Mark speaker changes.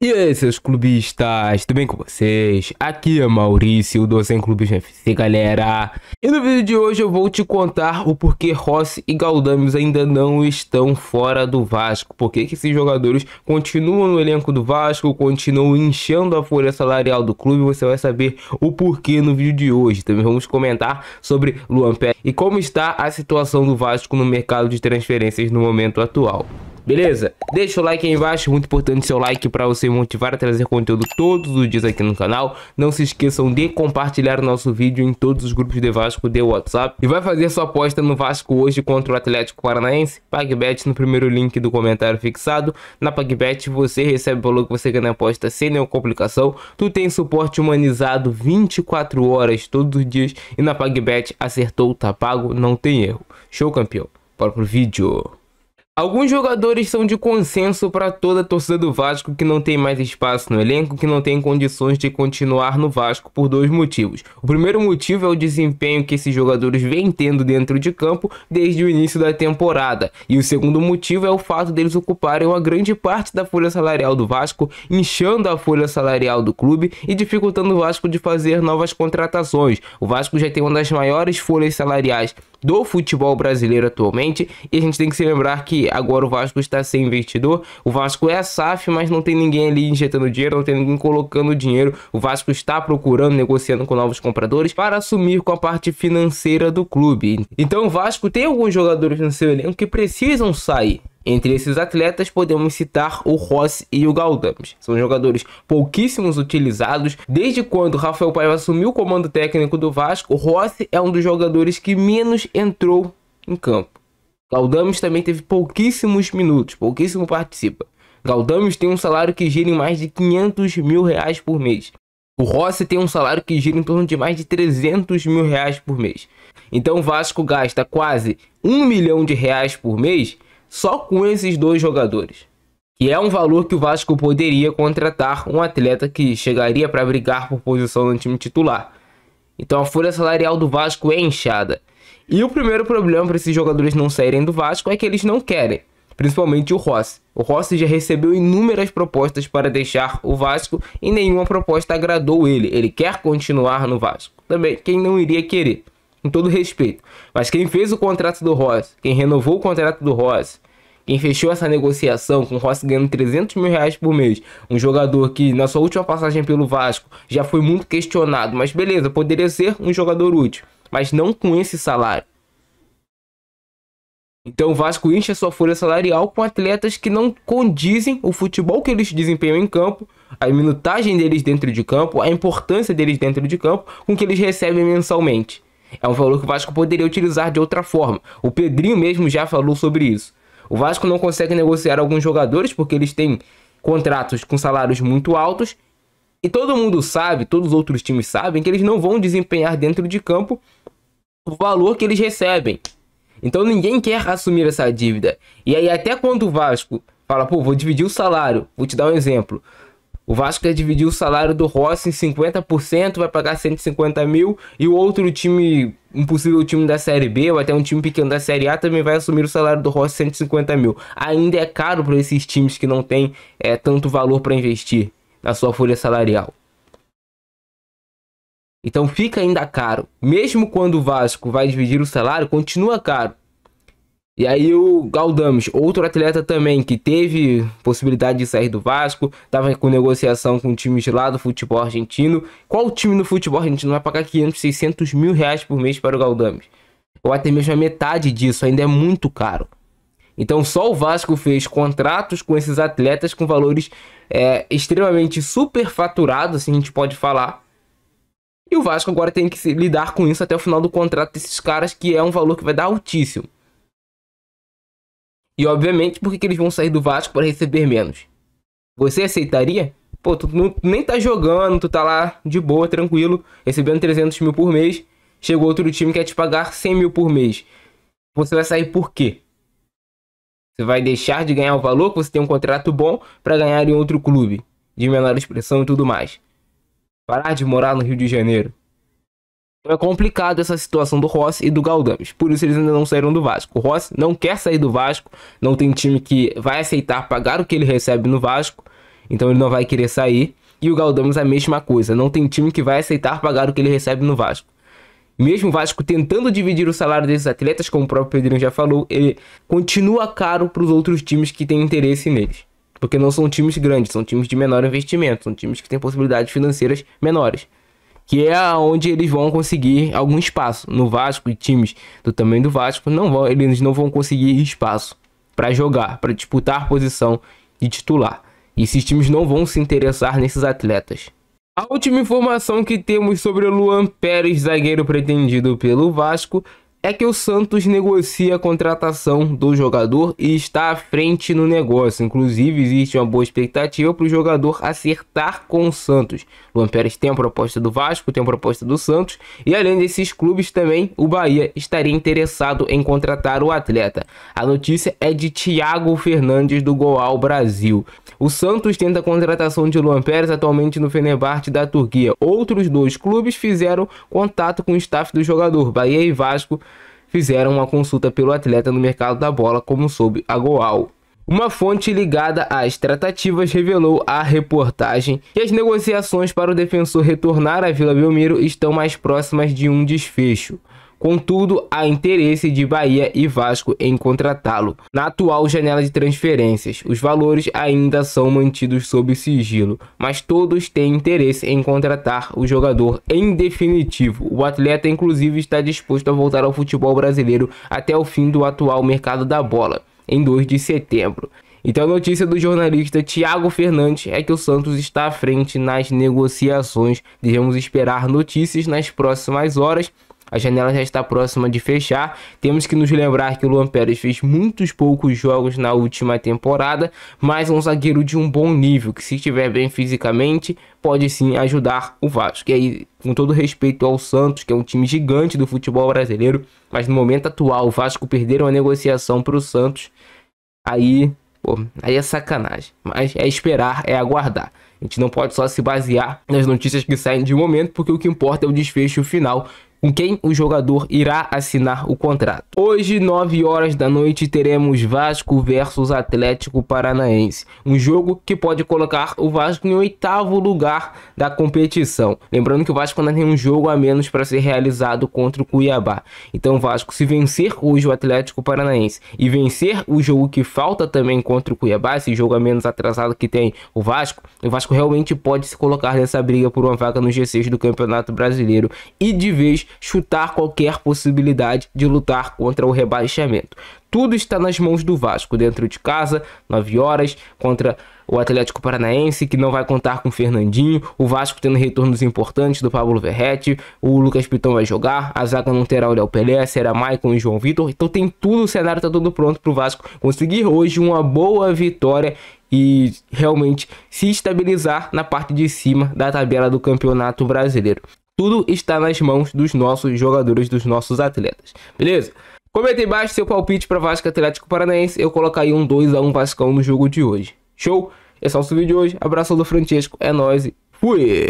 Speaker 1: E aí, seus clubistas, tudo bem com vocês? Aqui é Maurício, do Sem Clubismo FC, galera. E no vídeo de hoje eu vou te contar o porquê Rossi e Galdames ainda não estão fora do Vasco. Por que esses jogadores continuam no elenco do Vasco, continuam inchando a folha salarial do clube. Você vai saber o porquê no vídeo de hoje. Também vamos comentar sobre Luan Pérez e como está a situação do Vasco no mercado de transferências no momento atual. Beleza? Deixa o like aí embaixo, muito importante seu like para você motivar a trazer conteúdo todos os dias aqui no canal. Não se esqueçam de compartilhar o nosso vídeo em todos os grupos de Vasco de WhatsApp. E vai fazer sua aposta no Vasco hoje contra o Atlético Paranaense? PagBet no primeiro link do comentário fixado. Na PagBet você recebe o valor que você ganha na aposta sem nenhuma complicação. Tu tem suporte humanizado 24 horas todos os dias. E na PagBet acertou, tá pago, não tem erro. Show, campeão. Bora pro vídeo. Alguns jogadores são de consenso para toda a torcida do Vasco que não tem mais espaço no elenco, que não tem condições de continuar no Vasco por dois motivos. O primeiro motivo é o desempenho que esses jogadores vêm tendo dentro de campo desde o início da temporada. E o segundo motivo é o fato deles ocuparem uma grande parte da folha salarial do Vasco, inchando a folha salarial do clube e dificultando o Vasco de fazer novas contratações. O Vasco já tem uma das maiores folhas salariais do futebol brasileiro atualmente, e a gente tem que se lembrar que agora o Vasco está sem investidor. O Vasco é a SAF, mas não tem ninguém ali injetando dinheiro, não tem ninguém colocando dinheiro. O Vasco está procurando, negociando com novos compradores para assumir com a parte financeira do clube. Então o Vasco tem alguns jogadores no seu elenco que precisam sair. Entre esses atletas podemos citar o Rossi e o Galdames. São jogadores pouquíssimos utilizados. Desde quando Rafael Paiva assumiu o comando técnico do Vasco, o Rossi é um dos jogadores que menos entrou em campo. Galdames também teve pouquíssimos minutos, pouquíssimo participa. Galdames tem um salário que gira em mais de 500 mil reais por mês. O Rossi tem um salário que gira em torno de mais de 300 mil reais por mês. Então o Vasco gasta quase 1 milhão de reais por mês só com esses dois jogadores, que é um valor que o Vasco poderia contratar um atleta que chegaria para brigar por posição no time titular. Então a folha salarial do Vasco é inchada. E o primeiro problema para esses jogadores não saírem do Vasco é que eles não querem, principalmente o Rossi. O Rossi já recebeu inúmeras propostas para deixar o Vasco e nenhuma proposta agradou ele. Ele quer continuar no Vasco. Também quem não iria querer, com todo respeito. Mas quem fez o contrato do Rossi, quem renovou o contrato do Rossi, quem fechou essa negociação com o Rossi ganhando 300 mil reais por mês, um jogador que na sua última passagem pelo Vasco já foi muito questionado, mas beleza, poderia ser um jogador útil, mas não com esse salário. Então o Vasco enche a sua folha salarial com atletas que não condizem o futebol que eles desempenham em campo, a minutagem deles dentro de campo, a importância deles dentro de campo, com o que eles recebem mensalmente. É um valor que o Vasco poderia utilizar de outra forma. O Pedrinho mesmo já falou sobre isso. O Vasco não consegue negociar alguns jogadores porque eles têm contratos com salários muito altos. E todo mundo sabe, todos os outros times sabem, que eles não vão desempenhar dentro de campo o valor que eles recebem. Então ninguém quer assumir essa dívida. E aí até quando o Vasco fala, pô, vou dividir o salário. Vou te dar um exemplo. O Vasco quer dividir o salário do Rossi em 50%, vai pagar 150 mil. E o outro time, um possível time da Série B, ou até um time pequeno da Série A, também vai assumir o salário do Rossi 150 mil. Ainda é caro para esses times que não têm tanto valor para investir na sua folha salarial. Então fica ainda caro. Mesmo quando o Vasco vai dividir o salário, continua caro. E aí o Galdames, outro atleta também que teve possibilidade de sair do Vasco, estava com negociação com times lá do futebol argentino. Qual time no futebol argentino vai pagar 500, 600 mil reais por mês para o Galdames? Ou até mesmo a metade disso, ainda é muito caro. Então só o Vasco fez contratos com esses atletas com valores extremamente superfaturados, assim a gente pode falar. E o Vasco agora tem que lidar com isso até o final do contrato desses caras, que é um valor que vai dar altíssimo. E obviamente, por que eles vão sair do Vasco para receber menos? Você aceitaria? Pô, tu nem tá jogando, tu tá lá de boa, tranquilo, recebendo 300 mil por mês. Chegou outro time que quer te pagar 100 mil por mês. Você vai sair por quê? Você vai deixar de ganhar o valor que você tem um contrato bom para ganhar em outro clube, de menor expressão e tudo mais. Parar de morar no Rio de Janeiro. É complicado essa situação do Rossi e do Galdames. Por isso eles ainda não saíram do Vasco. O Rossi não quer sair do Vasco. Não tem time que vai aceitar pagar o que ele recebe no Vasco. então ele não vai querer sair. E o Galdames a mesma coisa, não tem time que vai aceitar pagar o que ele recebe no Vasco. Mesmo o Vasco tentando dividir o salário desses atletas, como o próprio Pedrinho já falou, ele continua caro para os outros times que têm interesse neles. Porque não são times grandes, são times de menor investimento, são times que têm possibilidades financeiras menores. Que é onde eles vão conseguir algum espaço. No Vasco e times do tamanho do Vasco, eles não vão conseguir espaço para jogar, para disputar posição de titular. E esses times não vão se interessar nesses atletas. A última informação que temos sobre o Luan Pérez, zagueiro pretendido pelo Vasco, é que o Santos negocia a contratação do jogador e está à frente no negócio. Inclusive, existe uma boa expectativa para o jogador acertar com o Santos. Luan Pérez tem a proposta do Vasco, tem a proposta do Santos. E além desses clubes também, o Bahia estaria interessado em contratar o atleta. A notícia é de Thiago Fernandes do Goal Brasil. O Santos tenta a contratação de Luan Pérez atualmente no Fenerbahçe da Turquia. Outros dois clubes fizeram contato com o staff do jogador. Bahia e Vasco fizeram uma consulta pelo atleta no mercado da bola, como soube a Goal. Uma fonte ligada às tratativas revelou à reportagem que as negociações para o defensor retornar à Vila Belmiro estão mais próximas de um desfecho. Contudo, há interesse de Bahia e Vasco em contratá-lo. Na atual janela de transferências, os valores ainda são mantidos sob sigilo, mas todos têm interesse em contratar o jogador em definitivo. O atleta, inclusive, está disposto a voltar ao futebol brasileiro até o fim do atual mercado da bola, em 2 de setembro. Então a notícia do jornalista Thiago Fernandes é que o Santos está à frente nas negociações. Devemos esperar notícias nas próximas horas. A janela já está próxima de fechar. Temos que nos lembrar que o Luan Pérez fez muitos poucos jogos na última temporada, mas um zagueiro de um bom nível, que se estiver bem fisicamente, pode sim ajudar o Vasco. E aí, com todo respeito ao Santos, que é um time gigante do futebol brasileiro, mas no momento atual o Vasco perderam a negociação para o Santos, aí é sacanagem. Mas é esperar, é aguardar. A gente não pode só se basear nas notícias que saem de momento, porque o que importa é o desfecho final, com quem o jogador irá assinar o contrato. Hoje, 9 horas da noite, teremos Vasco versus Atlético Paranaense. Um jogo que pode colocar o Vasco em 8º lugar da competição. Lembrando que o Vasco ainda tem um jogo a menos para ser realizado contra o Cuiabá. Então o Vasco, se vencer hoje o Atlético Paranaense e vencer o jogo que falta também contra o Cuiabá, esse jogo a menos atrasado que tem o Vasco realmente pode se colocar nessa briga por uma vaga no G6 do Campeonato Brasileiro e de vez chutar qualquer possibilidade de lutar contra o rebaixamento. Tudo está nas mãos do Vasco, dentro de casa, 9 horas, contra o Atlético Paranaense, que não vai contar com o Fernandinho, o Vasco tendo retornos importantes do Pablo Verratti, o Lucas Piton vai jogar, a zaga não terá o Léo Pelé, será Maicon e João Vitor, então tem tudo, o cenário está todo pronto para o Vasco conseguir hoje uma boa vitória e realmente se estabilizar na parte de cima da tabela do Campeonato Brasileiro. Tudo está nas mãos dos nossos jogadores, dos nossos atletas. Beleza? Comenta aí embaixo seu palpite para Vasco Atlético Paranaense. Eu colocaria um 2-1 Vascão no jogo de hoje. Show? Esse é o nosso vídeo de hoje. Abraço do Francesco. É nóis e fui!